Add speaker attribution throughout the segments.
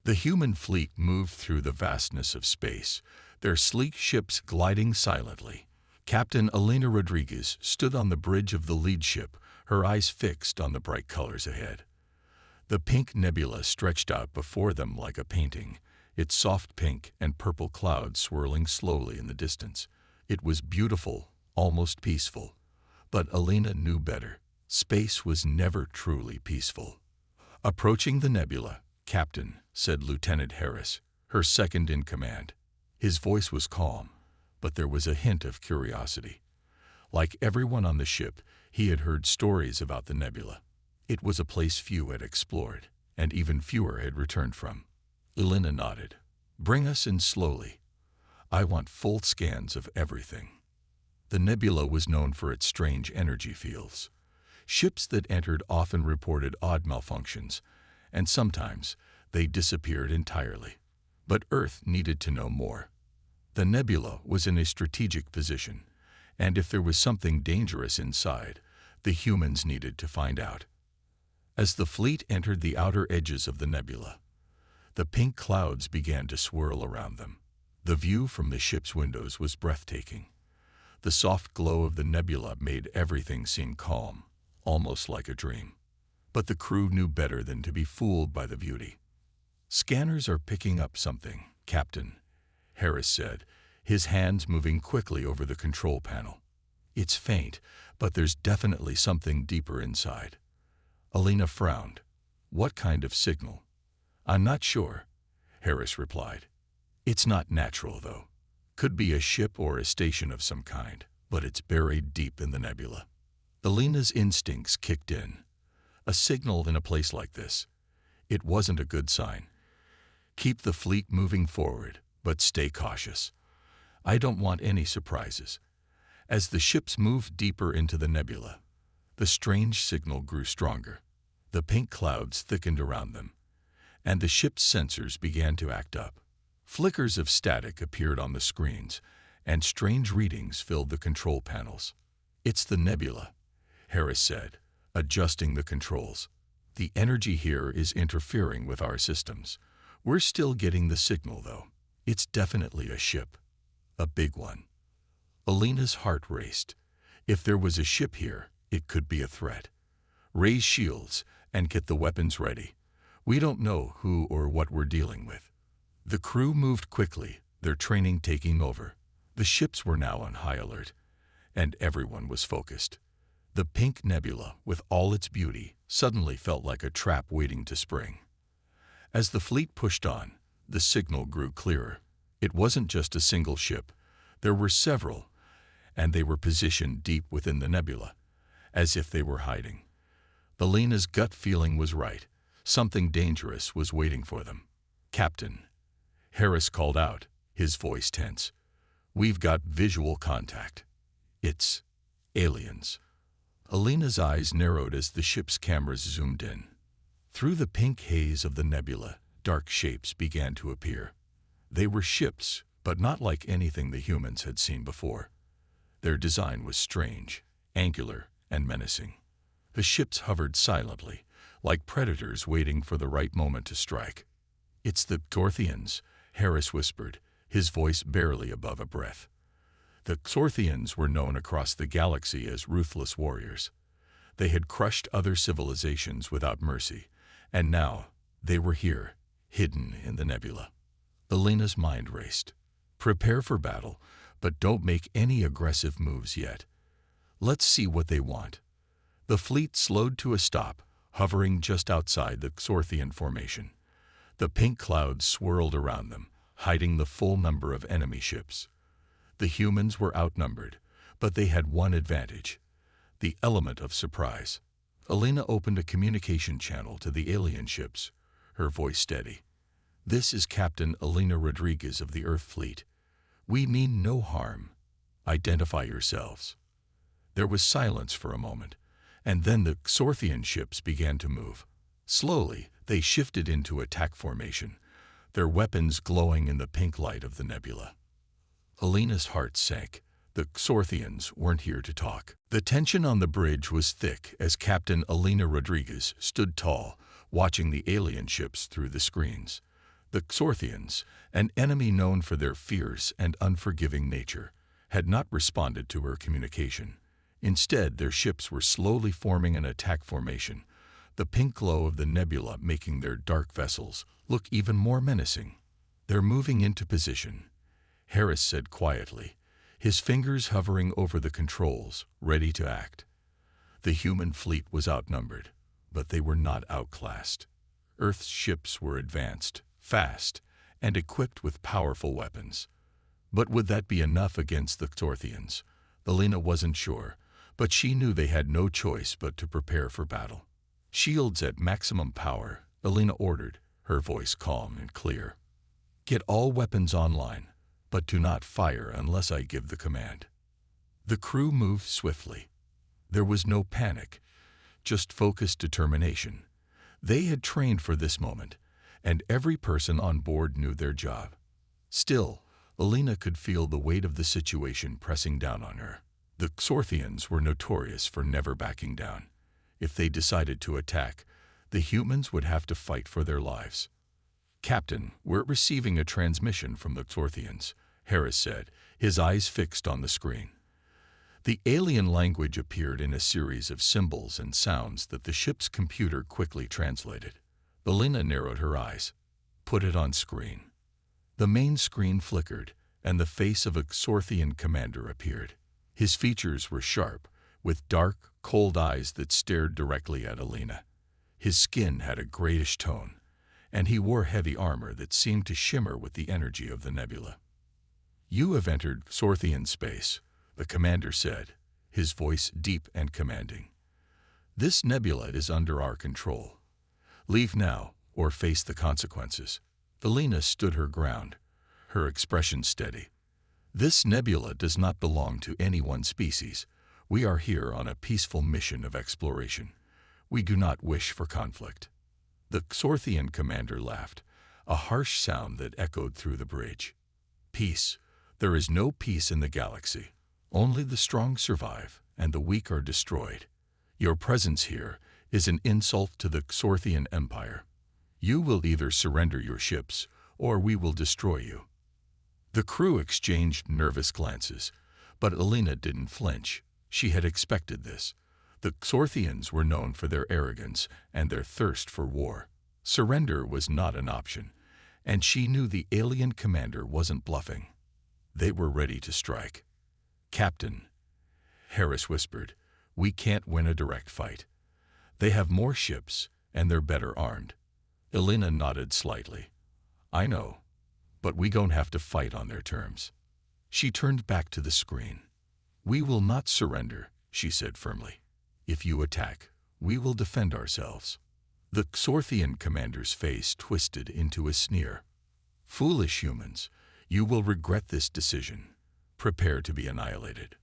Speaker 1: The human fleet moved through the vastness of space, their sleek ships gliding silently. Captain Elena Rodriguez stood on the bridge of the lead ship, her eyes fixed on the bright colors ahead. The pink nebula stretched out before them like a painting, its soft pink and purple clouds swirling slowly in the distance. It was beautiful, almost peaceful. But Elena knew better. Space was never truly peaceful. Approaching the nebula, "Captain," said Lieutenant Harris, her second in command. His voice was calm, but there was a hint of curiosity. Like everyone on the ship, he had heard stories about the nebula. It was a place few had explored, and even fewer had returned from. Elena nodded. "Bring us in slowly. I want full scans of everything." The nebula was known for its strange energy fields. Ships that entered often reported odd malfunctions, and sometimes they disappeared entirely. But Earth needed to know more. The nebula was in a strategic position, and if there was something dangerous inside, the humans needed to find out. As the fleet entered the outer edges of the nebula, the pink clouds began to swirl around them. The view from the ship's windows was breathtaking. The soft glow of the nebula made everything seem calm, almost like a dream. But the crew knew better than to be fooled by the beauty. "Scanners are picking up something, Captain," Harris said, his hands moving quickly over the control panel. "It's faint, but there's definitely something deeper inside." Elena frowned. "What kind of signal?" "I'm not sure," Harris replied. "It's not natural, though. Could be a ship or a station of some kind, but it's buried deep in the nebula." Elena's instincts kicked in. A signal in a place like this. It wasn't a good sign. "Keep the fleet moving forward, but stay cautious. I don't want any surprises." As the ships moved deeper into the nebula, the strange signal grew stronger. The pink clouds thickened around them, and the ship's sensors began to act up. Flickers of static appeared on the screens, and strange readings filled the control panels. "It's the nebula," Harris said, adjusting the controls. "The energy here is interfering with our systems. We're still getting the signal, though. It's definitely a ship. A big one." Elena's heart raced. If there was a ship here, it could be a threat. "Raise shields and get the weapons ready. We don't know who or what we're dealing with." The crew moved quickly, their training taking over. The ships were now on high alert, and everyone was focused. The pink nebula, with all its beauty, suddenly felt like a trap waiting to spring. As the fleet pushed on, the signal grew clearer. It wasn't just a single ship. There were several, and they were positioned deep within the nebula, as if they were hiding. Elena's gut feeling was right. Something dangerous was waiting for them. "Captain," Harris called out, his voice tense. "We've got visual contact. It's aliens." Elena's eyes narrowed as the ship's cameras zoomed in. Through the pink haze of the nebula, dark shapes began to appear. They were ships, but not like anything the humans had seen before. Their design was strange, angular, and menacing. The ships hovered silently, like predators waiting for the right moment to strike. "It's the Xorthians," Harris whispered, his voice barely above a breath. The Xorthians were known across the galaxy as ruthless warriors. They had crushed other civilizations without mercy, and now they were here, hidden in the nebula. Elena's mind raced. "Prepare for battle, but don't make any aggressive moves yet. Let's see what they want." The fleet slowed to a stop, hovering just outside the Xorthian formation. The pink clouds swirled around them, hiding the full number of enemy ships. The humans were outnumbered, but they had one advantage: the element of surprise. Elena opened a communication channel to the alien ships, her voice steady. "This is Captain Elena Rodriguez of the Earth Fleet. We mean no harm. Identify yourselves." There was silence for a moment, and then the Xorthian ships began to move. Slowly, they shifted into attack formation, their weapons glowing in the pink light of the nebula. Elena's heart sank. The Xorthians weren't here to talk. The tension on the bridge was thick as Captain Elena Rodriguez stood tall, watching the alien ships through the screens. The Xorthians, an enemy known for their fierce and unforgiving nature, had not responded to her communication. Instead, their ships were slowly forming an attack formation, the pink glow of the nebula making their dark vessels look even more menacing. "They're moving into position," Harris said quietly, his fingers hovering over the controls, ready to act. The human fleet was outnumbered, but they were not outclassed. Earth's ships were advanced, fast, and equipped with powerful weapons. But would that be enough against the Xorthians? Alina wasn't sure, but she knew they had no choice but to prepare for battle. "Shields at maximum power," Alina ordered, her voice calm and clear. "Get all weapons online, but do not fire unless I give the command." The crew moved swiftly. There was no panic, just focused determination. They had trained for this moment, and every person on board knew their job. Still, Alina could feel the weight of the situation pressing down on her. The Xorthians were notorious for never backing down. If they decided to attack, the humans would have to fight for their lives. "Captain, we're receiving a transmission from the Xorthians," Harris said, his eyes fixed on the screen. The alien language appeared in a series of symbols and sounds that the ship's computer quickly translated. Alina narrowed her eyes. "Put it on screen." The main screen flickered, and the face of a Xorthian commander appeared. His features were sharp, with dark, cold eyes that stared directly at Alina. His skin had a grayish tone, and he wore heavy armor that seemed to shimmer with the energy of the nebula. "You have entered Xorthian space," the commander said, his voice deep and commanding. "This nebula is under our control. Leave now, or face the consequences." Alina stood her ground, her expression steady. "This nebula does not belong to any one species. We are here on a peaceful mission of exploration. We do not wish for conflict." The Xorthian commander laughed, a harsh sound that echoed through the bridge. "Peace? There is no peace in the galaxy. Only the strong survive, and the weak are destroyed. Your presence here is an insult to the Xorthian Empire. You will either surrender your ships, or we will destroy you." The crew exchanged nervous glances, but Alina didn't flinch. She had expected this. The Xorthians were known for their arrogance and their thirst for war. Surrender was not an option, and she knew the alien commander wasn't bluffing. They were ready to strike. "Captain," Harris whispered, "we can't win a direct fight. They have more ships, and they're better armed." Alina nodded slightly. "I know, but we don't have to fight on their terms." She turned back to the screen. "We will not surrender," she said firmly. "If you attack, we will defend ourselves." The Xorthian commander's face twisted into a sneer. "Foolish humans, you will regret this decision. Prepare to be annihilated."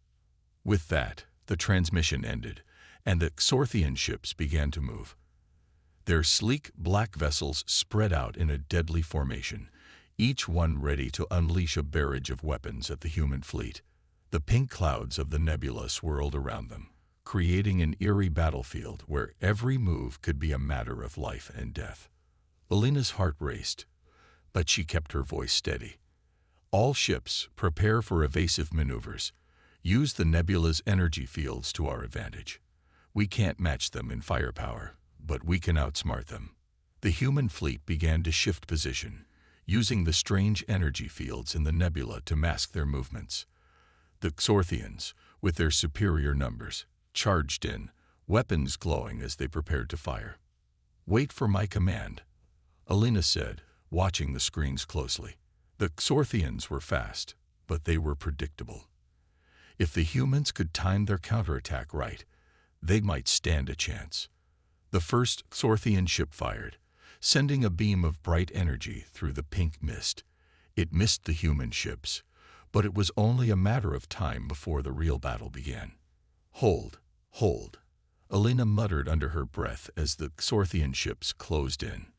Speaker 1: With that, the transmission ended, and the Xorthian ships began to move. Their sleek black vessels spread out in a deadly formation, each one ready to unleash a barrage of weapons at the human fleet. The pink clouds of the nebula swirled around them, creating an eerie battlefield where every move could be a matter of life and death. Alina's heart raced, but she kept her voice steady. "All ships, prepare for evasive maneuvers. Use the nebula's energy fields to our advantage. We can't match them in firepower, but we can outsmart them." The human fleet began to shift position, using the strange energy fields in the nebula to mask their movements. The Xorthians, with their superior numbers, charged in, weapons glowing as they prepared to fire. "Wait for my command," Alina said, watching the screens closely. The Xorthians were fast, but they were predictable. If the humans could time their counterattack right, they might stand a chance. The first Xorthian ship fired, sending a beam of bright energy through the pink mist. It missed the human ships, but it was only a matter of time before the real battle began. "Hold, hold," Alina muttered under her breath as the Xorthian ships closed in.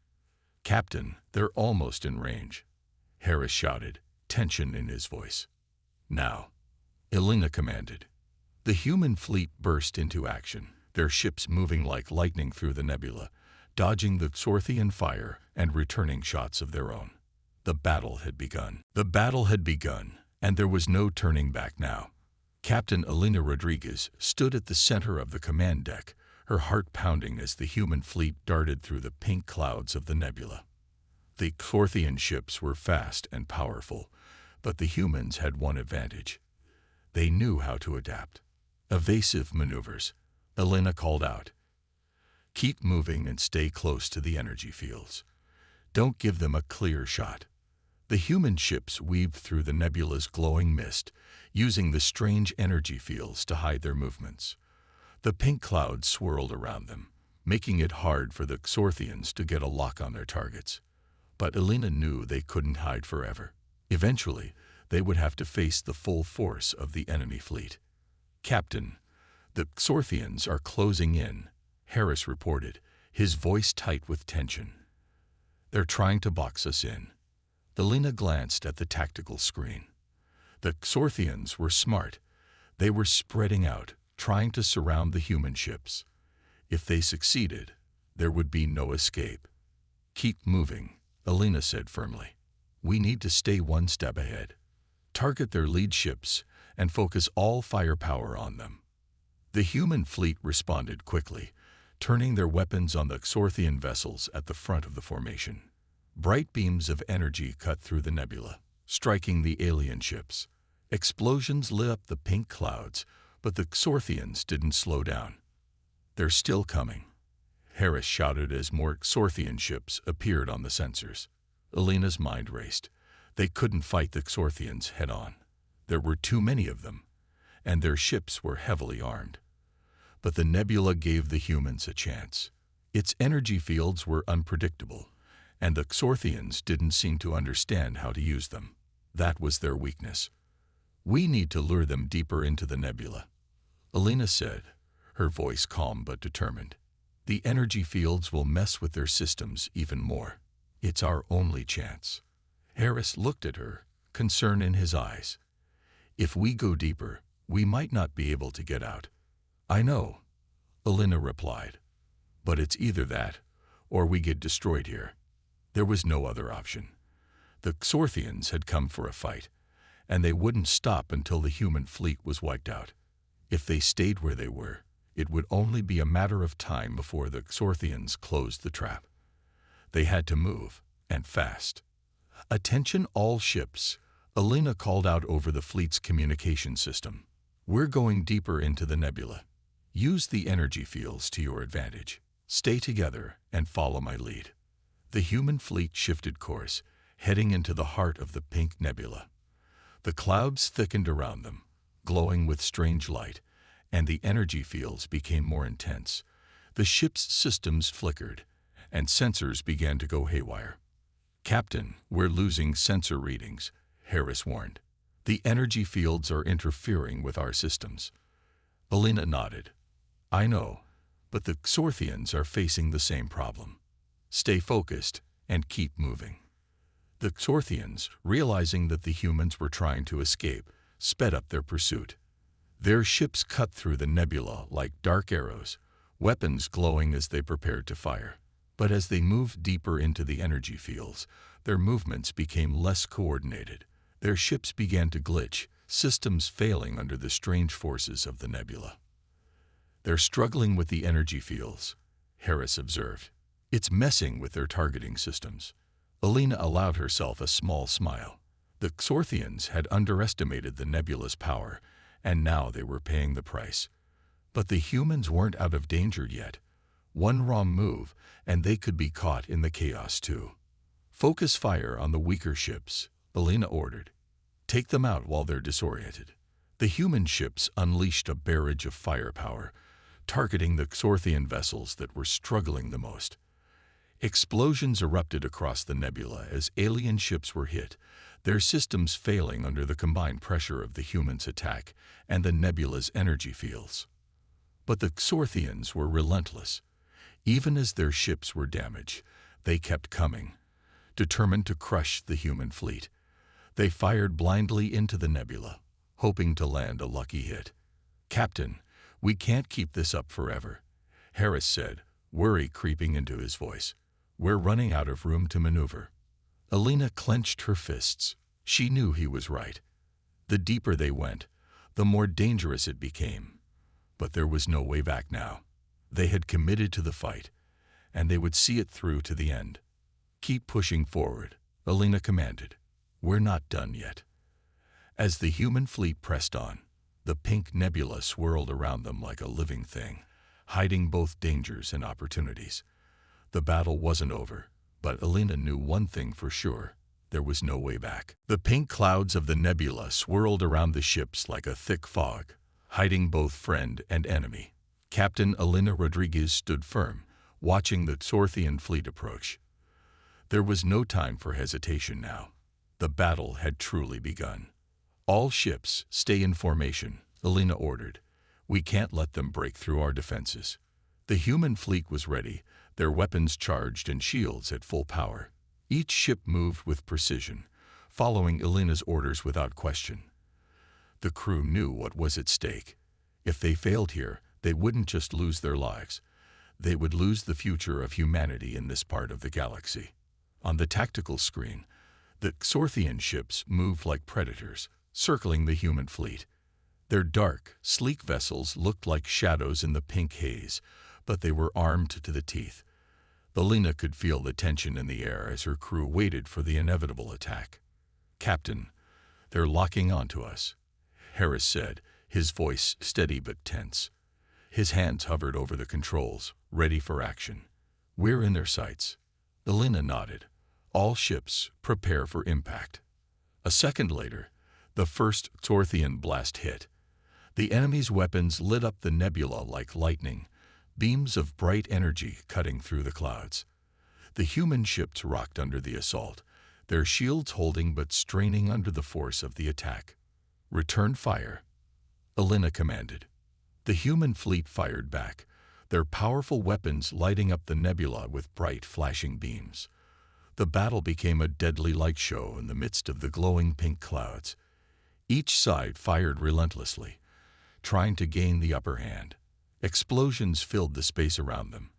Speaker 1: "Captain, they're almost in range," Harris shouted, tension in his voice. "Now," Alina commanded. The human fleet burst into action, their ships moving like lightning through the nebula, dodging the Xorthian fire and returning shots of their own. The battle had begun. The battle had begun, and there was no turning back now. Captain Elena Rodriguez stood at the center of the command deck, her heart pounding as the human fleet darted through the pink clouds of the nebula. The Xorthian ships were fast and powerful, but the humans had one advantage. They knew how to adapt. Evasive maneuvers, Elena called out. Keep moving and stay close to the energy fields. Don't give them a clear shot. The human ships weaved through the nebula's glowing mist, using the strange energy fields to hide their movements. The pink clouds swirled around them, making it hard for the Xorthians to get a lock on their targets. But Elena knew they couldn't hide forever. Eventually, they would have to face the full force of the enemy fleet. Captain, the Xorthians are closing in, Harris reported, his voice tight with tension. They're trying to box us in. Elena glanced at the tactical screen. The Xorthians were smart. They were spreading out, trying to surround the human ships. If they succeeded, there would be no escape. Keep moving, Elena said firmly. We need to stay one step ahead. Target their lead ships and focus all firepower on them. The human fleet responded quickly, turning their weapons on the Xorthian vessels at the front of the formation. Bright beams of energy cut through the nebula, striking the alien ships. Explosions lit up the pink clouds, but the Xorthians didn't slow down. They're still coming, Harris shouted as more Xorthian ships appeared on the sensors. Elena's mind raced. They couldn't fight the Xorthians head-on. There were too many of them, and their ships were heavily armed. But the nebula gave the humans a chance. Its energy fields were unpredictable, and the Xorthians didn't seem to understand how to use them. That was their weakness. We need to lure them deeper into the nebula, Elena said, her voice calm but determined. The energy fields will mess with their systems even more. It's our only chance. Harris looked at her, concern in his eyes. If we go deeper, we might not be able to get out. I know, Elena replied. But it's either that, or we get destroyed here. There was no other option. The Xorthians had come for a fight, and they wouldn't stop until the human fleet was wiped out. If they stayed where they were, it would only be a matter of time before the Xorthians closed the trap. They had to move, and fast. Attention all ships, Elena called out over the fleet's communication system. We're going deeper into the nebula. Use the energy fields to your advantage. Stay together and follow my lead. The human fleet shifted course, heading into the heart of the pink nebula. The clouds thickened around them, glowing with strange light, and the energy fields became more intense. The ship's systems flickered, and sensors began to go haywire. Captain, we're losing sensor readings, Harris warned. The energy fields are interfering with our systems. Elena nodded. I know, but the Xorthians are facing the same problem. Stay focused and keep moving. The Xorthians, realizing that the humans were trying to escape, sped up their pursuit. Their ships cut through the nebula like dark arrows, weapons glowing as they prepared to fire. But as they moved deeper into the energy fields, their movements became less coordinated. Their ships began to glitch, systems failing under the strange forces of the nebula. They're struggling with the energy fields, Harris observed. It's messing with their targeting systems. Elena allowed herself a small smile. The Xorthians had underestimated the nebula's power, and now they were paying the price. But the humans weren't out of danger yet. One wrong move, and they could be caught in the chaos too. Focus fire on the weaker ships, Elena ordered. Take them out while they're disoriented. The human ships unleashed a barrage of firepower, targeting the Xorthian vessels that were struggling the most. Explosions erupted across the nebula as alien ships were hit, their systems failing under the combined pressure of the humans' attack and the nebula's energy fields. But the Xorthians were relentless. Even as their ships were damaged, they kept coming, determined to crush the human fleet. They fired blindly into the nebula, hoping to land a lucky hit. Captain, we can't keep this up forever, Harris said, worry creeping into his voice. We're running out of room to maneuver. Alina clenched her fists. She knew he was right. The deeper they went, the more dangerous it became. But there was no way back now. They had committed to the fight, and they would see it through to the end. "Keep pushing forward," Alina commanded. "We're not done yet." As the human fleet pressed on, the pink nebula swirled around them like a living thing, hiding both dangers and opportunities. The battle wasn't over, but Alina knew one thing for sure: there was no way back. The pink clouds of the nebula swirled around the ships like a thick fog, hiding both friend and enemy. Captain Alina Rodriguez stood firm, watching the Xorthian fleet approach. There was no time for hesitation now. The battle had truly begun. "All ships, stay in formation," Alina ordered. "We can't let them break through our defenses." The human fleet was ready, their weapons charged and shields at full power. Each ship moved with precision, following Alina's orders without question. The crew knew what was at stake. If they failed here, they wouldn't just lose their lives. They would lose the future of humanity in this part of the galaxy. On the tactical screen, the Xorthian ships moved like predators, circling the human fleet. Their dark, sleek vessels looked like shadows in the pink haze, but they were armed to the teeth. Alina could feel the tension in the air as her crew waited for the inevitable attack. "Captain, they're locking onto us," Harris said, his voice steady but tense. His hands hovered over the controls, ready for action. "We're in their sights." Alina nodded. "All ships, prepare for impact." A second later, the first Xorthian blast hit. The enemy's weapons lit up the nebula like lightning, beams of bright energy cutting through the clouds. The human ships rocked under the assault, their shields holding but straining under the force of the attack. "Return fire," Alina commanded. The human fleet fired back, their powerful weapons lighting up the nebula with bright, flashing beams. The battle became a deadly light show in the midst of the glowing pink clouds. Each side fired relentlessly, trying to gain the upper hand. Explosions filled the space around them,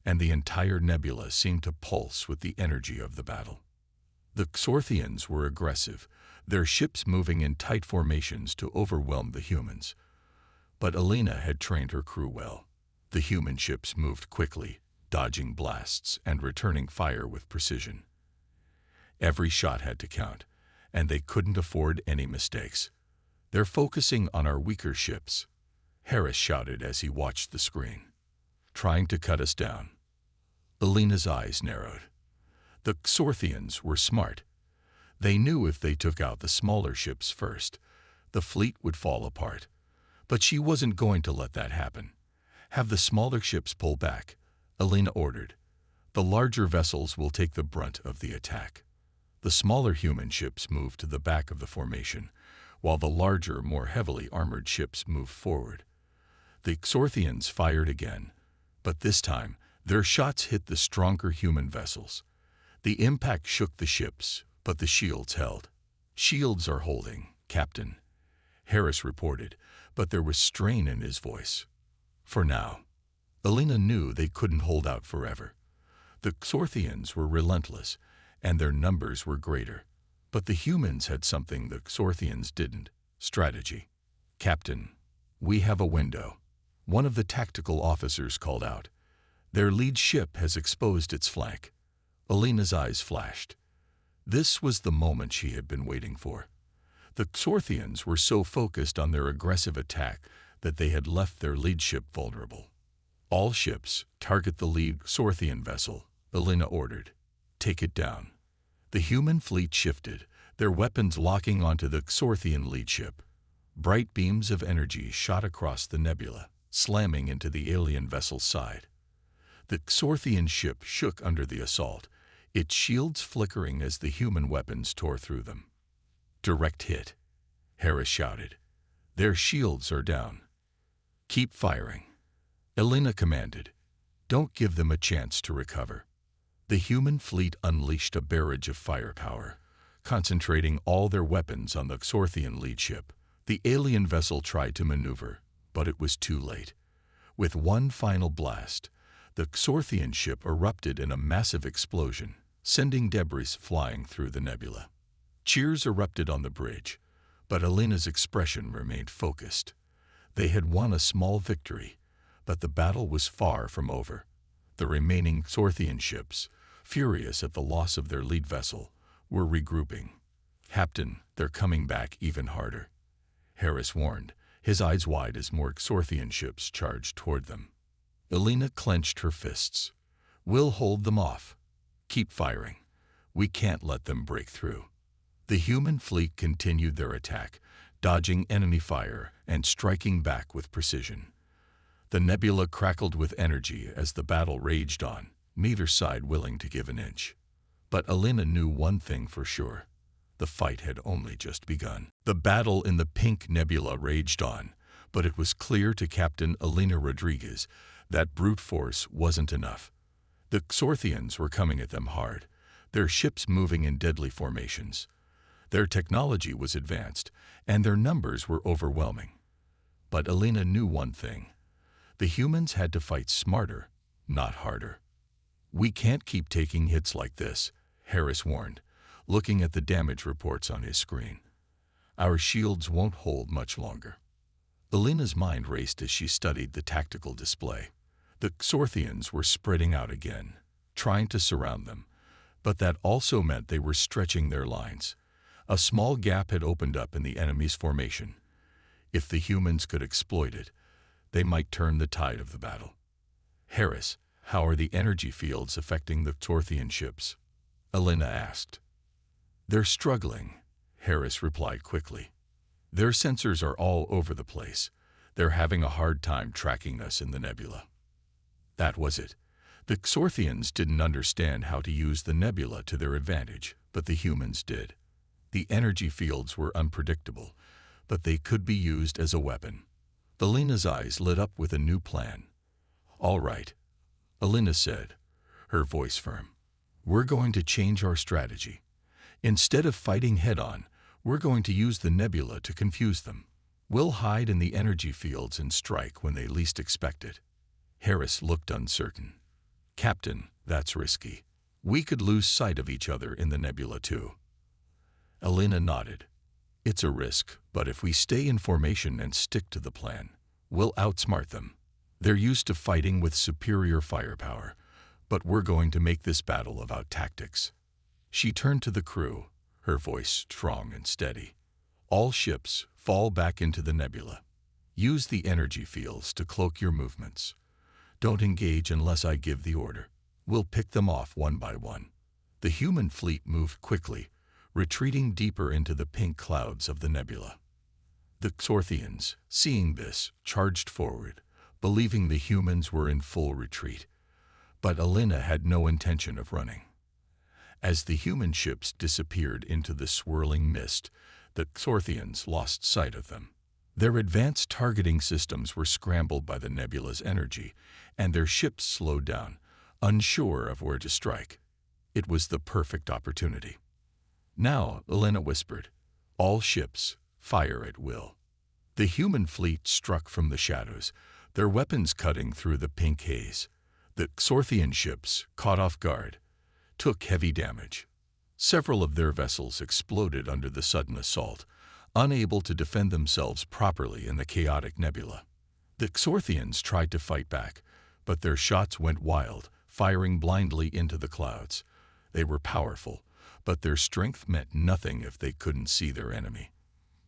Speaker 1: and the entire nebula seemed to pulse with the energy of the battle. The Xorthians were aggressive, their ships moving in tight formations to overwhelm the humans. But Alina had trained her crew well. The human ships moved quickly, dodging blasts and returning fire with precision. Every shot had to count, and they couldn't afford any mistakes. "They're focusing on our weaker ships," Harris shouted as he watched the screen. "Trying to cut us down." Alina's eyes narrowed. The Xorthians were smart. They knew if they took out the smaller ships first, the fleet would fall apart. But she wasn't going to let that happen. "Have the smaller ships pull back," Alina ordered. "The larger vessels will take the brunt of the attack." The smaller human ships moved to the back of the formation, while the larger, more heavily armored ships moved forward. The Xorthians fired again, but this time their shots hit the stronger human vessels. The impact shook the ships, but the shields held. "Shields are holding, Captain," Harris reported, but there was strain in his voice. "For now." Alina knew they couldn't hold out forever. The Xorthians were relentless, and their numbers were greater. But the humans had something the Xorthians didn't: strategy. "Captain, we have a window," one of the tactical officers called out. "Their lead ship has exposed its flank." Alina's eyes flashed. This was the moment she had been waiting for. The Xorthians were so focused on their aggressive attack that they had left their lead ship vulnerable. "All ships, target the lead Xorthian vessel," Alina ordered. "Take it down." The human fleet shifted, their weapons locking onto the Xorthian lead ship. Bright beams of energy shot across the nebula, slamming into the alien vessel's side. The Xorthian ship shook under the assault, its shields flickering as the human weapons tore through them. "Direct hit," Harris shouted. "Their shields are down." "Keep firing," Alina commanded. "Don't give them a chance to recover." The human fleet unleashed a barrage of firepower, concentrating all their weapons on the Xorthian lead ship. The alien vessel tried to maneuver, but it was too late. With one final blast, the Xorthian ship erupted in a massive explosion, sending debris flying through the nebula. Cheers erupted on the bridge, but Alina's expression remained focused. They had won a small victory, but the battle was far from over. The remaining Xorthian ships, furious at the loss of their lead vessel, were regrouping. "Captain, they're coming back even harder," Harris warned, his eyes wide as more Xorthian ships charged toward them. Alina clenched her fists. "We'll hold them off. Keep firing. We can't let them break through." The human fleet continued their attack, dodging enemy fire and striking back with precision. The nebula crackled with energy as the battle raged on, neither side willing to give an inch. But Alina knew one thing for sure. The fight had only just begun. The battle in the pink nebula raged on, but it was clear to Captain Alina Rodriguez that brute force wasn't enough. The Xorthians were coming at them hard, their ships moving in deadly formations. Their technology was advanced, and their numbers were overwhelming. But Alina knew one thing. The humans had to fight smarter, not harder. "We can't keep taking hits like this," Harris warned, looking at the damage reports on his screen. "Our shields won't hold much longer." Alina's mind raced as she studied the tactical display. The Xorthians were spreading out again, trying to surround them, but that also meant they were stretching their lines. A small gap had opened up in the enemy's formation. If the humans could exploit it, they might turn the tide of the battle. "Harris, how are the energy fields affecting the Xorthian ships?" Alina asked. "They're struggling," Harris replied quickly. "Their sensors are all over the place. They're having a hard time tracking us in the nebula." That was it. The Xorthians didn't understand how to use the nebula to their advantage, but the humans did. The energy fields were unpredictable, but they could be used as a weapon. Alina's eyes lit up with a new plan. "All right," Alina said, her voice firm. "We're going to change our strategy. Instead of fighting head-on, we're going to use the nebula to confuse them. We'll hide in the energy fields and strike when they least expect it." Harris looked uncertain. "Captain, that's risky. We could lose sight of each other in the nebula too." Alina nodded. "It's a risk, but if we stay in formation and stick to the plan, we'll outsmart them. They're used to fighting with superior firepower, but we're going to make this battle about tactics." She turned to the crew, her voice strong and steady. "All ships, fall back into the nebula. Use the energy fields to cloak your movements. Don't engage unless I give the order. We'll pick them off one by one." The human fleet moved quickly, retreating deeper into the pink clouds of the nebula. The Xorthians, seeing this, charged forward, believing the humans were in full retreat. But Alina had no intention of running. As the human ships disappeared into the swirling mist, the Xorthians lost sight of them. Their advanced targeting systems were scrambled by the nebula's energy, and their ships slowed down, unsure of where to strike. It was the perfect opportunity. "Now," Alina whispered, "all ships, fire at will." The human fleet struck from the shadows, their weapons cutting through the pink haze. The Xorthian ships, caught off guard, took heavy damage. Several of their vessels exploded under the sudden assault, unable to defend themselves properly in the chaotic nebula. The Xorthians tried to fight back, but their shots went wild, firing blindly into the clouds. They were powerful, but their strength meant nothing if they couldn't see their enemy.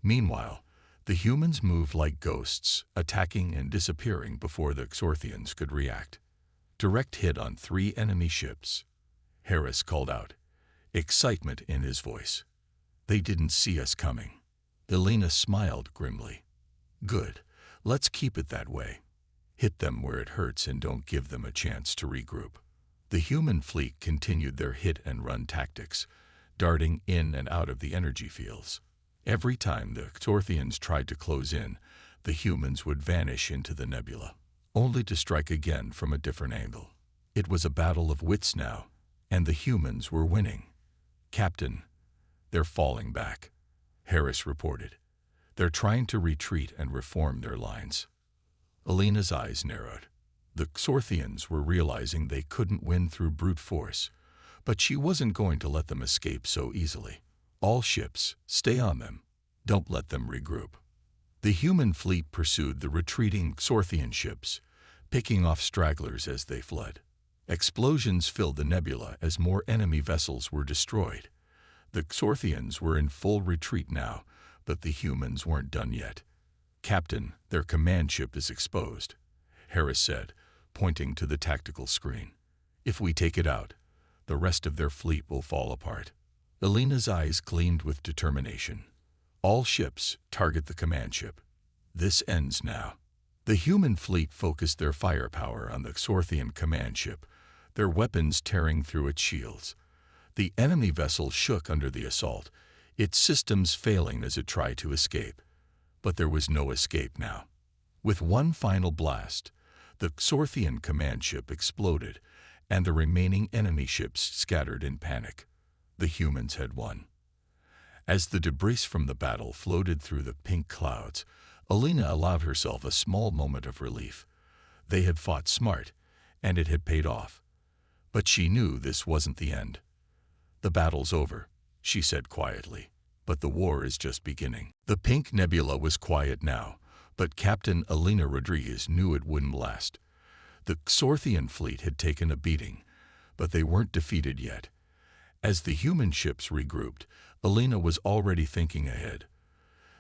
Speaker 1: Meanwhile, the humans moved like ghosts, attacking and disappearing before the Xorthians could react. "Direct hit on 3 enemy ships," Harris called out, excitement in his voice. "They didn't see us coming." Alina smiled grimly. "Good. Let's keep it that way. Hit them where it hurts and don't give them a chance to regroup." The human fleet continued their hit-and-run tactics, darting in and out of the energy fields. Every time the Xorthians tried to close in, the humans would vanish into the nebula, only to strike again from a different angle. It was a battle of wits now, and the humans were winning. "Captain, they're falling back," Harris reported. "They're trying to retreat and reform their lines." Alina's eyes narrowed. The Xorthians were realizing they couldn't win through brute force, But she wasn't going to let them escape so easily. All ships, stay on them. Don't let them regroup. The human fleet pursued the retreating Xorthian ships, picking off stragglers as they fled. Explosions filled the nebula as more enemy vessels were destroyed. The Xorthians were in full retreat now, but the humans weren't done yet. "Captain, their command ship is exposed," Harris said, pointing to the tactical screen. "If we take it out, the rest of their fleet will fall apart." Elena's eyes gleamed with determination. "All ships, target the command ship. This ends now." The human fleet focused their firepower on the Xorthian command ship, their weapons tearing through its shields. The enemy vessel shook under the assault, its systems failing as it tried to escape. But there was no escape now. With one final blast, the Xorthian command ship exploded, and the remaining enemy ships scattered in panic. The humans had won. As the debris from the battle floated through the pink clouds, Elena allowed herself a small moment of relief. They had fought smart, and it had paid off. But she knew this wasn't the end. "The battle's over," she said quietly, "but the war is just beginning." The pink nebula was quiet now, but Captain Elena Rodriguez knew it wouldn't last. The Xorthian fleet had taken a beating, but they weren't defeated yet. As the human ships regrouped, Elena was already thinking ahead.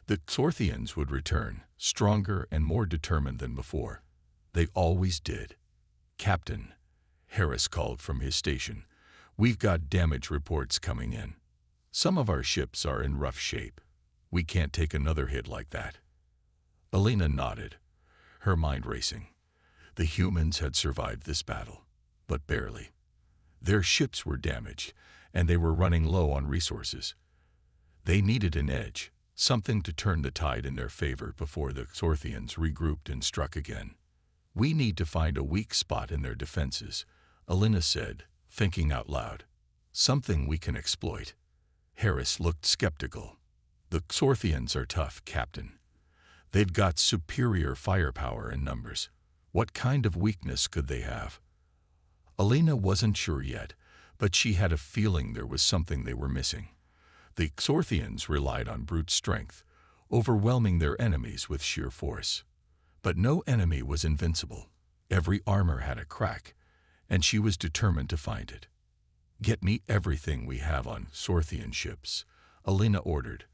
Speaker 1: The Xorthians would return, stronger and more determined than before. They always did. "Captain," Harris called from his station, "we've got damage reports coming in. Some of our ships are in rough shape. We can't take another hit like that." Elena nodded, her mind racing. The humans had survived this battle, but barely. Their ships were damaged, and they were running low on resources. They needed an edge, something to turn the tide in their favor before the Xorthians regrouped and struck again. "We need to find a weak spot in their defenses," Elena said, thinking out loud. "Something we can exploit." Harris looked skeptical. "The Xorthians are tough, Captain. They've got superior firepower and numbers. What kind of weakness could they have?" Elena wasn't sure yet, but she had a feeling there was something they were missing. The Xorthians relied on brute strength, overwhelming their enemies with sheer force. But no enemy was invincible. Every armor had a crack, and she was determined to find it. "Get me everything we have on Xorthian ships," Elena ordered.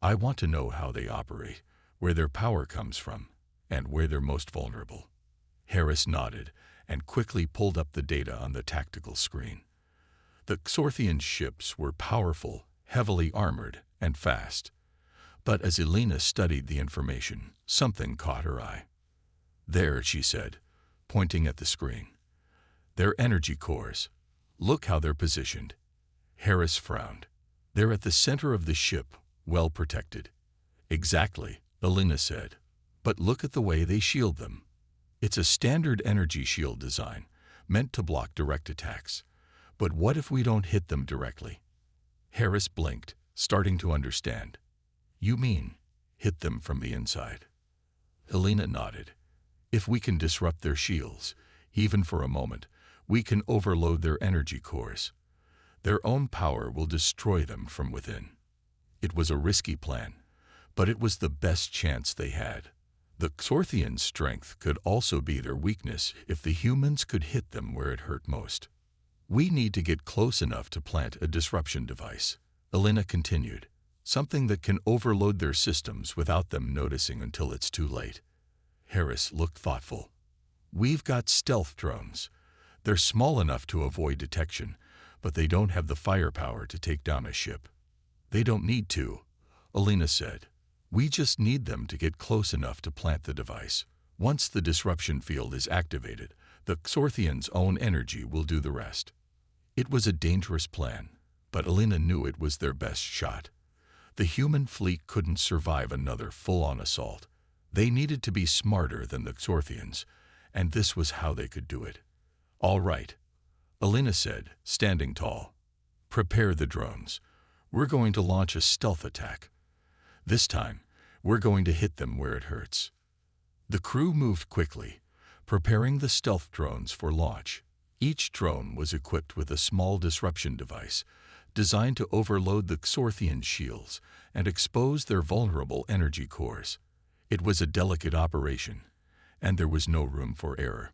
Speaker 1: "I want to know how they operate, where their power comes from, and where they're most vulnerable." Harris nodded and quickly pulled up the data on the tactical screen. The Xorthian ships were powerful, heavily armored, and fast. But as Elena studied the information, something caught her eye. "There," she said, pointing at the screen. "They're energy cores. Look how they're positioned." Harris frowned. "They're at the center of the ship, well protected." "Exactly," Elena said. "But look at the way they shield them. It's a standard energy shield design, meant to block direct attacks. But what if we don't hit them directly?" Harris blinked, starting to understand. "You mean, hit them from the inside?" Elena nodded. "If we can disrupt their shields, even for a moment, we can overload their energy cores. Their own power will destroy them from within." It was a risky plan, but it was the best chance they had. The Xorthian strength could also be their weakness if the humans could hit them where it hurt most. "We need to get close enough to plant a disruption device," Elena continued. "Something that can overload their systems without them noticing until it's too late." Harris looked thoughtful. "We've got stealth drones. They're small enough to avoid detection, but they don't have the firepower to take down a ship." "They don't need to," Elena said. "We just need them to get close enough to plant the device. Once the disruption field is activated, the Xorthians' own energy will do the rest." It was a dangerous plan, but Elena knew it was their best shot. The human fleet couldn't survive another full-on assault. They needed to be smarter than the Xorthians, and this was how they could do it. "All right," Elena said, standing tall. "Prepare the drones. We're going to launch a stealth attack. This time, we're going to hit them where it hurts." The crew moved quickly, preparing the stealth drones for launch. Each drone was equipped with a small disruption device designed to overload the Xorthian shields and expose their vulnerable energy cores. It was a delicate operation, and there was no room for error.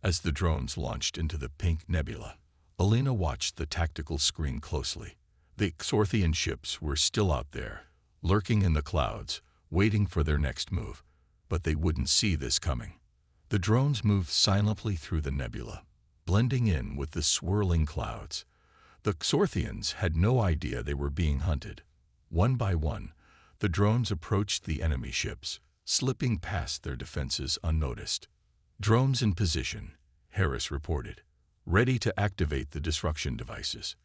Speaker 1: As the drones launched into the pink nebula, Alina watched the tactical screen closely. The Xorthian ships were still out there, lurking in the clouds, waiting for their next move, but they wouldn't see this coming. The drones moved silently through the nebula, blending in with the swirling clouds. The Xorthians had no idea they were being hunted. One by one, the drones approached the enemy ships, slipping past their defenses unnoticed. "Drones in position," Harris reported, ready to activate the disruption devices.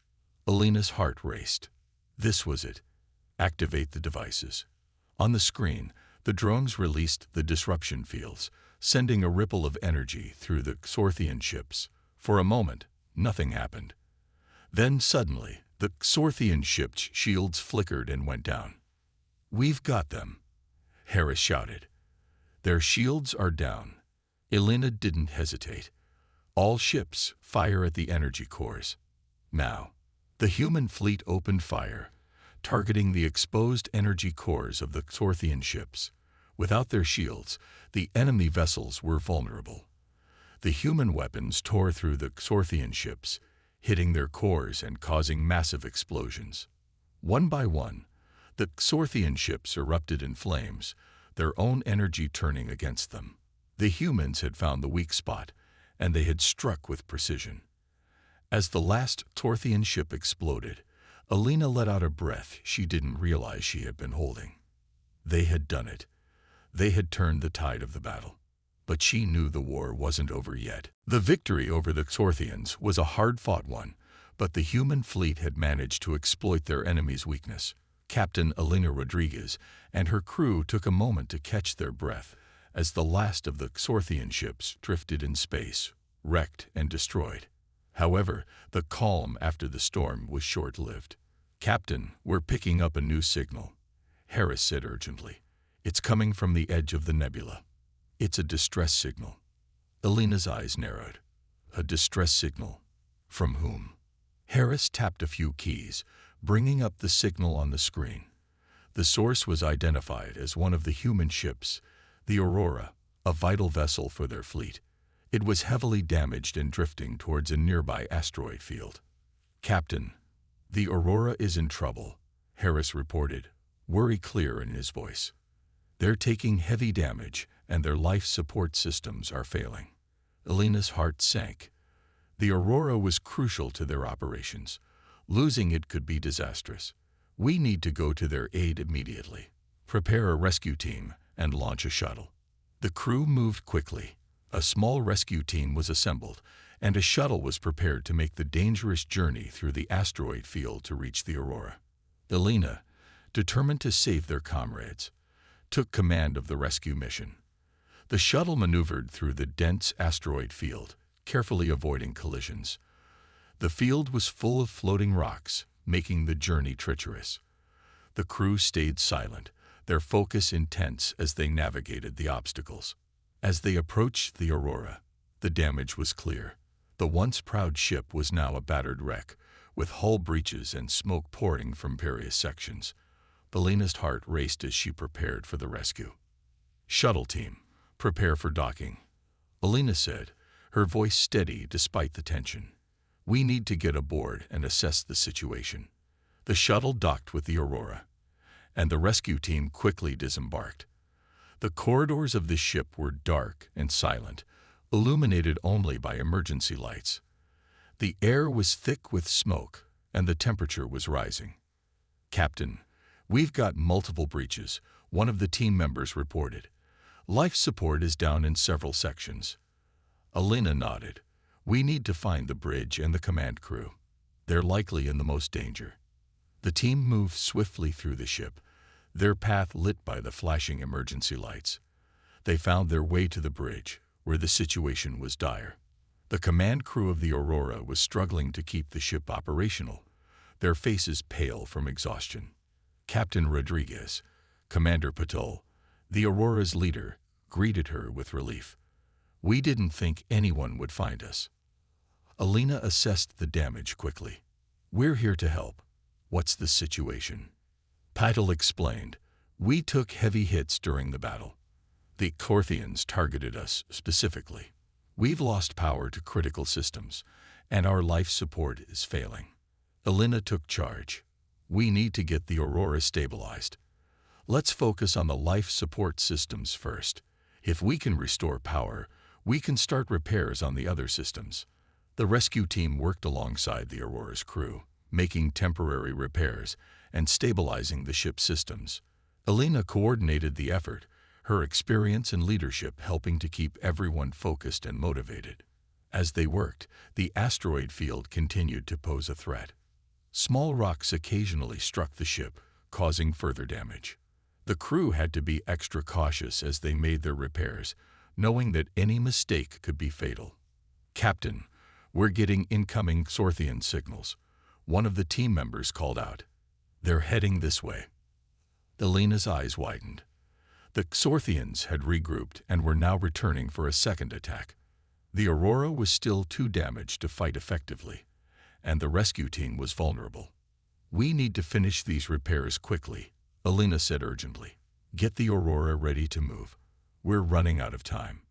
Speaker 1: Alina's heart raced. This was it. Activate the devices. On the screen, the drones released the disruption fields, sending a ripple of energy through the Xorthian ships. For a moment, nothing happened. Then suddenly, the Xorthian ship's shields flickered and went down. "We've got them," Harris shouted. "Their shields are down." Alina didn't hesitate. "All ships fire at the energy cores. Now." The human fleet opened fire, targeting the exposed energy cores of the Xorthian ships. Without their shields, the enemy vessels were vulnerable. The human weapons tore through the Xorthian ships, hitting their cores and causing massive explosions. One by one, the Xorthian ships erupted in flames, their own energy turning against them. The humans had found the weak spot, and they had struck with precision. As the last Xorthian ship exploded, Alina let out a breath she didn't realize she had been holding. They had done it. They had turned the tide of the battle. But she knew the war wasn't over yet. The victory over the Xorthians was a hard-fought one, but the human fleet had managed to exploit their enemy's weakness. Captain Alina Rodriguez and her crew took a moment to catch their breath as the last of the Xorthian ships drifted in space, wrecked and destroyed. However, the calm after the storm was short-lived. "Captain, we're picking up a new signal," Harris said urgently. "It's coming from the edge of the nebula. It's a distress signal." Alina's eyes narrowed. A distress signal? From whom? Harris tapped a few keys, bringing up the signal on the screen. The source was identified as one of the human ships, the Aurora, a vital vessel for their fleet. It was heavily damaged and drifting towards a nearby asteroid field. "Captain, the Aurora is in trouble," Harris reported, worry clear in his voice. "They're taking heavy damage, and their life support systems are failing." Alina's heart sank. The Aurora was crucial to their operations. Losing it could be disastrous. "We need to go to their aid immediately. Prepare a rescue team and launch a shuttle." The crew moved quickly. A small rescue team was assembled, and a shuttle was prepared to make the dangerous journey through the asteroid field to reach the Aurora. Alina, determined to save their comrades, took command of the rescue mission. The shuttle maneuvered through the dense asteroid field, carefully avoiding collisions. The field was full of floating rocks, making the journey treacherous. The crew stayed silent, their focus intense as they navigated the obstacles. As they approached the Aurora, the damage was clear. The once proud ship was now a battered wreck, with hull breaches and smoke pouring from various sections. Alina's heart raced as she prepared for the rescue. "Shuttle team, prepare for docking," Alina said, her voice steady despite the tension. "We need to get aboard and assess the situation." The shuttle docked with the Aurora, and the rescue team quickly disembarked. The corridors of the ship were dark and silent, illuminated only by emergency lights. The air was thick with smoke, and the temperature was rising. "Captain, we've got multiple breaches," one of the team members reported. "Life support is down in several sections." Alina nodded. "We need to find the bridge and the command crew. They're likely in the most danger." The team moved swiftly through the ship, their path lit by the flashing emergency lights. They found their way to the bridge, where the situation was dire. The command crew of the Aurora was struggling to keep the ship operational, their faces pale from exhaustion. Captain Rodriguez, Commander Patel, the Aurora's leader, greeted her with relief. "We didn't think anyone would find us." Alina assessed the damage quickly. "We're here to help. What's the situation?" Patel explained. "We took heavy hits during the battle. The Corthians targeted us specifically. We've lost power to critical systems, and our life support is failing." Alina took charge. "We need to get the Aurora stabilized. Let's focus on the life support systems first. If we can restore power, we can start repairs on the other systems." The rescue team worked alongside the Aurora's crew, making temporary repairs and stabilizing the ship's systems. Alina coordinated the effort, her experience and leadership helping to keep everyone focused and motivated. As they worked, the asteroid field continued to pose a threat. Small rocks occasionally struck the ship, causing further damage. The crew had to be extra cautious as they made their repairs, knowing that any mistake could be fatal. "Captain, we're getting incoming Xorthian signals," one of the team members called out. "They're heading this way." Alina's eyes widened. The Xorthians had regrouped and were now returning for a second attack. The Aurora was still too damaged to fight effectively, and the rescue team was vulnerable. "We need to finish these repairs quickly," Alina said urgently. "Get the Aurora ready to move. We're running out of time."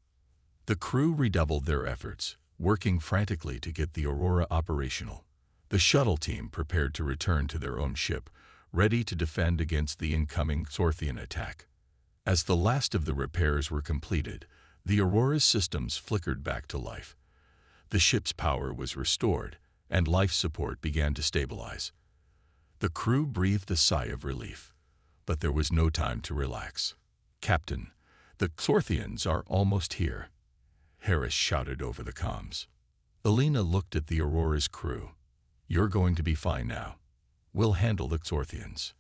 Speaker 1: The crew redoubled their efforts, working frantically to get the Aurora operational. The shuttle team prepared to return to their own ship, ready to defend against the incoming Xorthian attack. As the last of the repairs were completed, the Aurora's systems flickered back to life. The ship's power was restored, and life support began to stabilize. The crew breathed a sigh of relief, but there was no time to relax. "Captain, the Xorthians are almost here," Harris shouted over the comms. Alina looked at the Aurora's crew. "You're going to be fine now. We'll handle the Xorthians."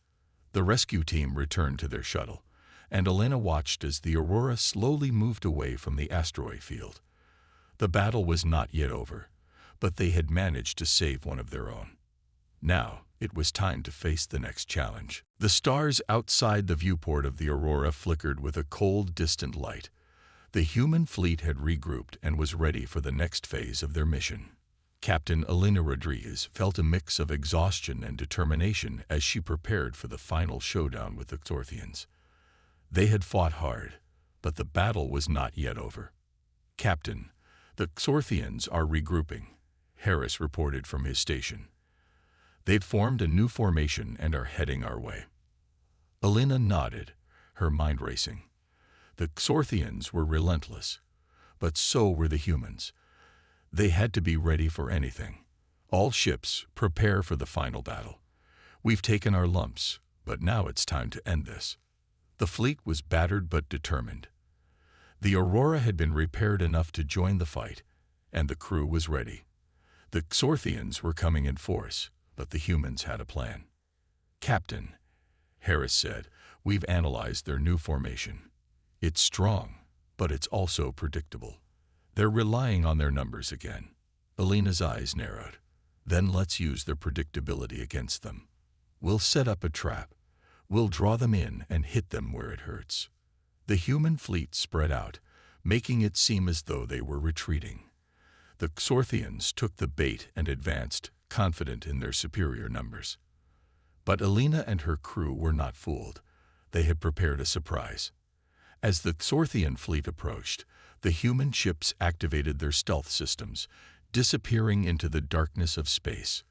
Speaker 1: The rescue team returned to their shuttle, and Alina watched as the Aurora slowly moved away from the asteroid field. The battle was not yet over, but they had managed to save one of their own. Now, it was time to face the next challenge. The stars outside the viewport of the Aurora flickered with a cold, distant light. The human fleet had regrouped and was ready for the next phase of their mission. Captain Alina Rodriguez felt a mix of exhaustion and determination as she prepared for the final showdown with the Xorthians. They had fought hard, but the battle was not yet over. "Captain, the Xorthians are regrouping," Harris reported from his station. "They've formed a new formation and are heading our way." Alina nodded, her mind racing. The Xorthians were relentless, but so were the humans. They had to be ready for anything. "All ships, prepare for the final battle. We've taken our lumps, but now it's time to end this." The fleet was battered but determined. The Aurora had been repaired enough to join the fight, and the crew was ready. The Xorthians were coming in force, but the humans had a plan. "Captain," Harris said, "we've analyzed their new formation. It's strong, but it's also predictable. They're relying on their numbers again." Alina's eyes narrowed. "Then let's use their predictability against them. We'll set up a trap. We'll draw them in and hit them where it hurts." The human fleet spread out, making it seem as though they were retreating. The Xorthians took the bait and advanced, confident in their superior numbers. But Alina and her crew were not fooled. They had prepared a surprise. As the Xorthian fleet approached, the human ships activated their stealth systems, disappearing into the darkness of space.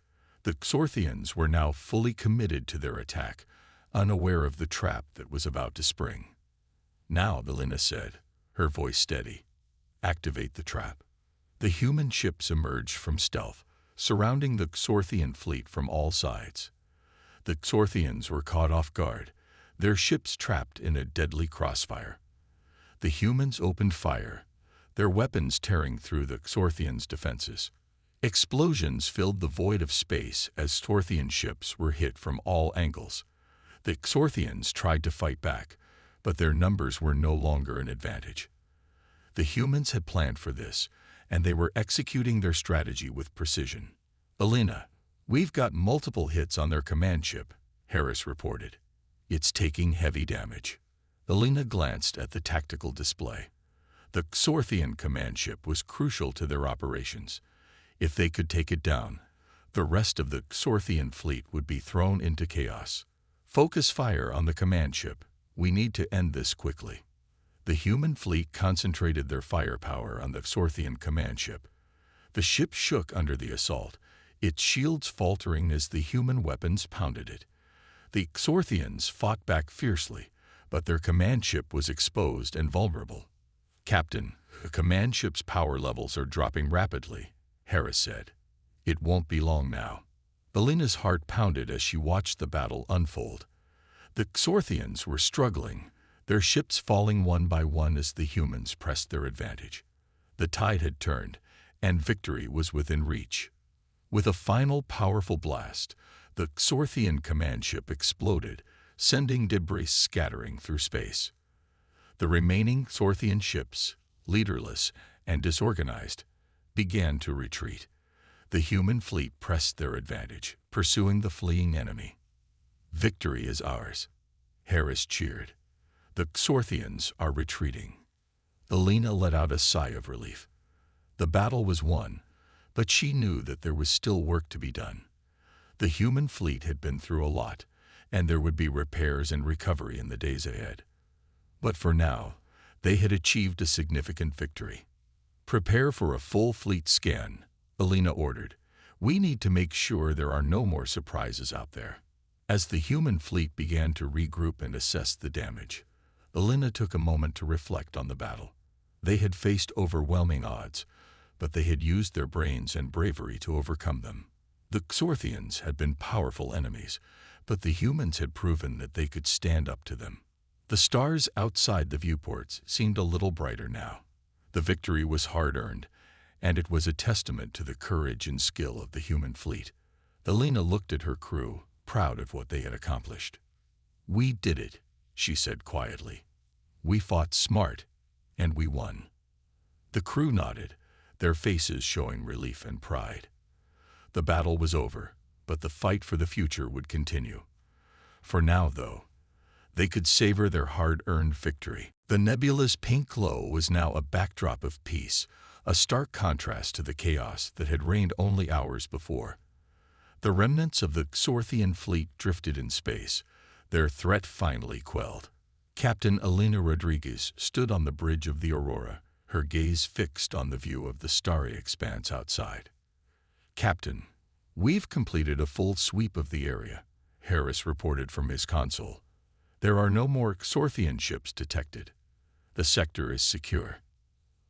Speaker 1: The Xorthians were now fully committed to their attack, unaware of the trap that was about to spring. "Now," Alina said, her voice steady, "activate the trap." The human ships emerged from stealth, surrounding the Xorthian fleet from all sides. The Xorthians were caught off guard, their ships trapped in a deadly crossfire. The humans opened fire, their weapons tearing through the Xorthians' defenses. Explosions filled the void of space as Xorthian ships were hit from all angles. The Xorthians tried to fight back, but their numbers were no longer an advantage. The humans had planned for this, and they were executing their strategy with precision. "Alina, we've got multiple hits on their command ship," Harris reported. "It's taking heavy damage." Alina glanced at the tactical display. The Xorthian command ship was crucial to their operations. If they could take it down, the rest of the Xorthian fleet would be thrown into chaos. Focus fire on the command ship. We need to end this quickly. The human fleet concentrated their firepower on the Xorthian command ship. The ship shook under the assault, its shields faltering as the human weapons pounded it. The Xorthians fought back fiercely, but their command ship was exposed and vulnerable. "Captain, the command ship's power levels are dropping rapidly," Harris said. "It won't be long now." Alina's heart pounded as she watched the battle unfold. The Xorthians were struggling, their ships falling one by one as the humans pressed their advantage. The tide had turned, and victory was within reach. With a final powerful blast, the Xorthian command ship exploded, sending debris scattering through space. The remaining Xorthian ships, leaderless and disorganized, began to retreat. The human fleet pressed their advantage, pursuing the fleeing enemy. "Victory is ours," Harris cheered. "The Xorthians are retreating." Alina let out a sigh of relief. The battle was won, but she knew that there was still work to be done. The human fleet had been through a lot, and there would be repairs and recovery in the days ahead. But for now, they had achieved a significant victory. "Prepare for a full fleet scan," Alina ordered. "We need to make sure there are no more surprises out there." As the human fleet began to regroup and assess the damage, Alina took a moment to reflect on the battle. They had faced overwhelming odds, but they had used their brains and bravery to overcome them. The Xorthians had been powerful enemies, but the humans had proven that they could stand up to them. The stars outside the viewports seemed a little brighter now. The victory was hard-earned, and it was a testament to the courage and skill of the human fleet. Alina looked at her crew, proud of what they had accomplished. "We did it," she said quietly. "We fought smart, and we won." The crew nodded, their faces showing relief and pride. The battle was over, but the fight for the future would continue. For now, though, they could savor their hard-earned victory. The nebula's pink glow was now a backdrop of peace, a stark contrast to the chaos that had reigned only hours before. The remnants of the Xorthian fleet drifted in space, their threat finally quelled. Captain Alina Rodriguez stood on the bridge of the Aurora, her gaze fixed on the view of the starry expanse outside. "Captain, we've completed a full sweep of the area," Harris reported from his console. "There are no more Xorthian ships detected. The sector is secure."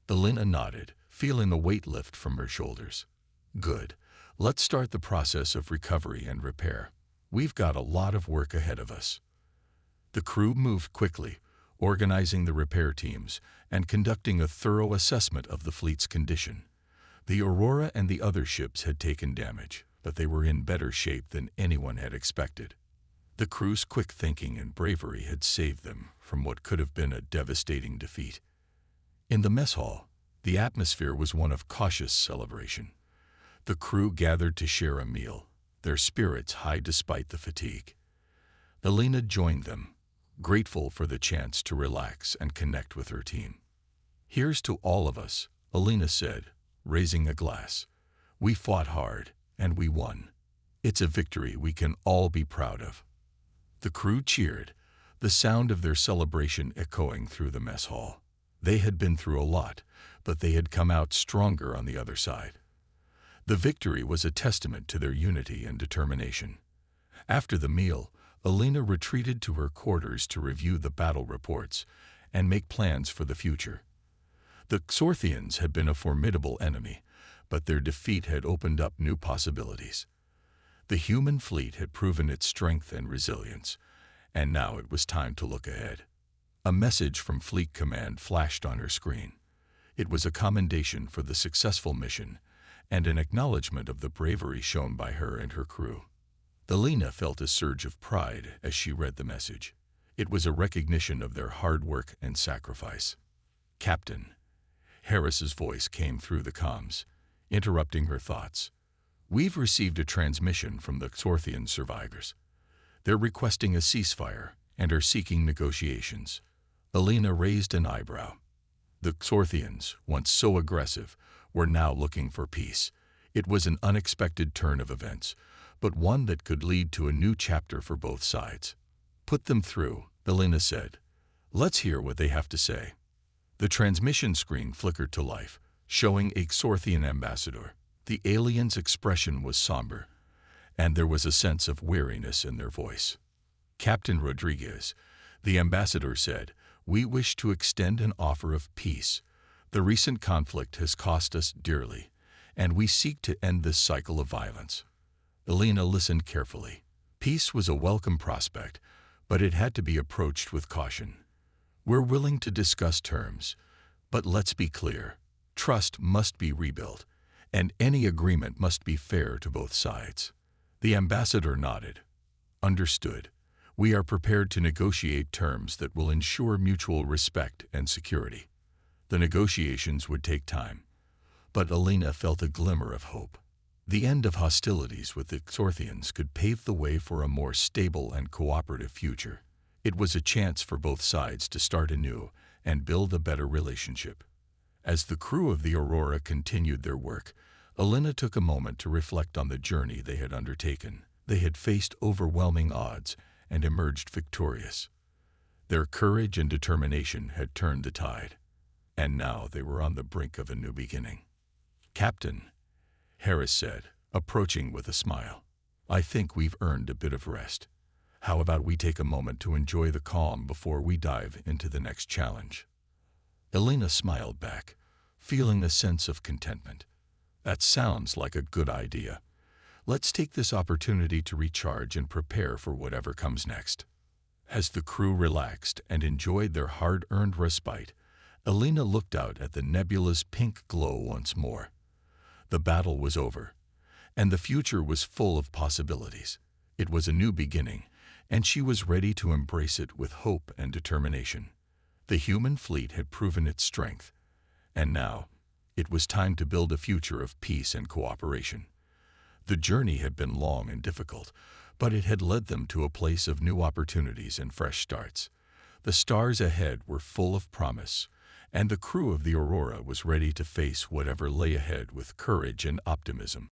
Speaker 1: Alina nodded, feeling the weight lift from her shoulders. "Good. Let's start the process of recovery and repair. We've got a lot of work ahead of us." The crew moved quickly, organizing the repair teams and conducting a thorough assessment of the fleet's condition. The Aurora and the other ships had taken damage, but they were in better shape than anyone had expected. The crew's quick thinking and bravery had saved them from what could have been a devastating defeat. In the mess hall, the atmosphere was one of cautious celebration. The crew gathered to share a meal, their spirits high despite the fatigue. Alina joined them, grateful for the chance to relax and connect with her team. "Here's to all of us," Alina said, raising a glass. "We fought hard, and we won. It's a victory we can all be proud of." The crew cheered, the sound of their celebration echoing through the mess hall. They had been through a lot, but they had come out stronger on the other side. The victory was a testament to their unity and determination. After the meal, Alina retreated to her quarters to review the battle reports and make plans for the future. The Xorthians had been a formidable enemy, but their defeat had opened up new possibilities. The human fleet had proven its strength and resilience, and now it was time to look ahead. A message from Fleet Command flashed on her screen. It was a commendation for the successful mission and an acknowledgement of the bravery shown by her and her crew. Alina felt a surge of pride as she read the message. It was a recognition of their hard work and sacrifice. "Captain," Harris's voice came through the comms, interrupting her thoughts. "We've received a transmission from the Xorthian survivors. They're requesting a ceasefire and are seeking negotiations." Alina raised an eyebrow. The Xorthians, once so aggressive, were now looking for peace. It was an unexpected turn of events, but one that could lead to a new chapter for both sides. "Put them through," Elena said. "Let's hear what they have to say." The transmission screen flickered to life, showing a Xorthian ambassador. The alien's expression was somber, and there was a sense of weariness in their voice. "Captain Rodriguez," the ambassador said, "we wish to extend an offer of peace. The recent conflict has cost us dearly, and we seek to end this cycle of violence." Elena listened carefully. Peace was a welcome prospect, but it had to be approached with caution. "We're willing to discuss terms, but let's be clear. Trust must be rebuilt, and any agreement must be fair to both sides." The ambassador nodded. "Understood. We are prepared to negotiate terms that will ensure mutual respect and security." The negotiations would take time, but Elena felt a glimmer of hope. The end of hostilities with the Xorthians could pave the way for a more stable and cooperative future. It was a chance for both sides to start anew and build a better relationship. As the crew of the Aurora continued their work, Elena took a moment to reflect on the journey they had undertaken. They had faced overwhelming odds and emerged victorious. Their courage and determination had turned the tide, and now they were on the brink of a new beginning. "Captain," Harris said, approaching with a smile, "I think we've earned a bit of rest. How about we take a moment to enjoy the calm before we dive into the next challenge?" Elena smiled back, feeling a sense of contentment. "That sounds like a good idea. Let's take this opportunity to recharge and prepare for whatever comes next." As the crew relaxed and enjoyed their hard-earned respite, Elena looked out at the nebula's pink glow once more. The battle was over, and the future was full of possibilities. It was a new beginning, and she was ready to embrace it with hope and determination. The human fleet had proven its strength, and now it was time to build a future of peace and cooperation. The journey had been long and difficult, but it had led them to a place of new opportunities and fresh starts. The stars ahead were full of promise, and the crew of the Aurora was ready to face whatever lay ahead with courage and optimism.